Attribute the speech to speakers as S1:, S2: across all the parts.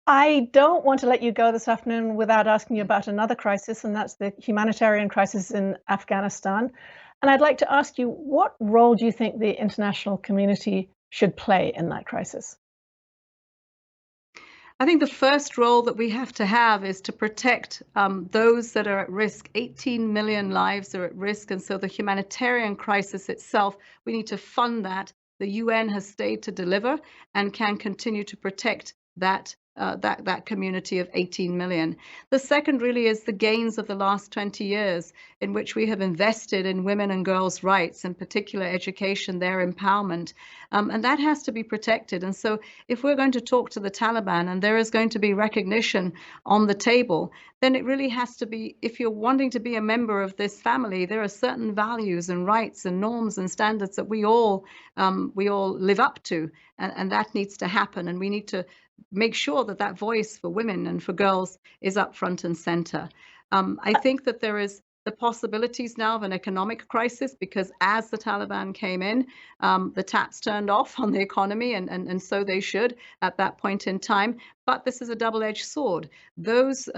S1: I don't want to let you go this afternoon without asking you about another crisis, and that's the humanitarian crisis in Afghanistan. And I'd like to ask you, what role do you think the international community should play in that crisis?
S2: I think the first role that we have to have is to protect those that are at risk. 18 million lives are at risk, and so the humanitarian crisis itself, we need to fund that. The UN has stayed to deliver and can continue to protect that community of 18 million. The second really is the gains of the last 20 years in which we have invested in women and girls' rights, in particular education, their empowerment, and that has to be protected. And so if we're going to talk to the Taliban and there is going to be recognition on the table, then it really has to be, if you're wanting to be a member of this family, there are certain values and rights and norms and standards that we all live up to, and that needs to happen. And we need to make sure that that voice for women and for girls is up front and center. I think that there is the possibilities now of an economic crisis because as the Taliban came in, the taps turned off on the economy, and so they should at that point in time. But this is a double-edged sword. Those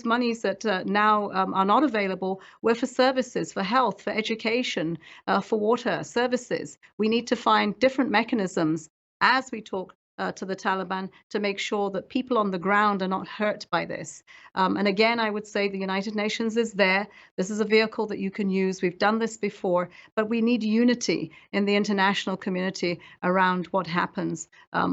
S2: monies that now are not available were for services, for health, for education, for water services. We need to find different mechanisms as we talk to the Taliban to make sure that people on the ground are not hurt by this. And again, I would say the United Nations is there. This is a vehicle that you can use. We've done this before, but we need unity in the international community around what happens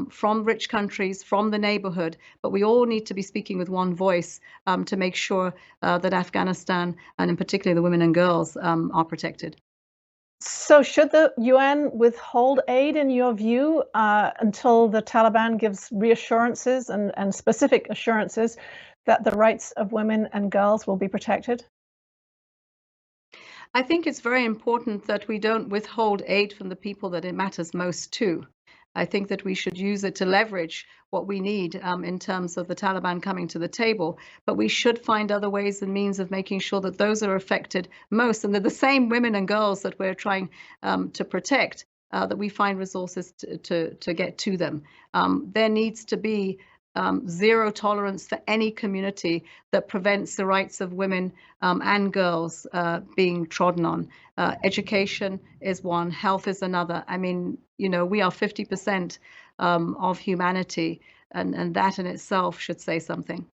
S2: from rich countries, from the neighborhood. But we all need to be speaking with one voice to make sure that Afghanistan, and in particular the women and girls, are protected.
S1: So should the UN withhold aid, in your view, until the Taliban gives reassurances and specific assurances that the rights of women and girls will be protected?
S2: I think it's very important that we don't withhold aid from the people that it matters most to. I think that we should use it to leverage what we need in terms of the Taliban coming to the table, but we should find other ways and means of making sure that those are affected most, and they're the same women and girls that we're trying to protect, that we find resources to get to them. There needs to be zero tolerance for any community that prevents the rights of women and girls being trodden on. Education is one, health is another. I mean, we are 50% of humanity, and that in itself should say something.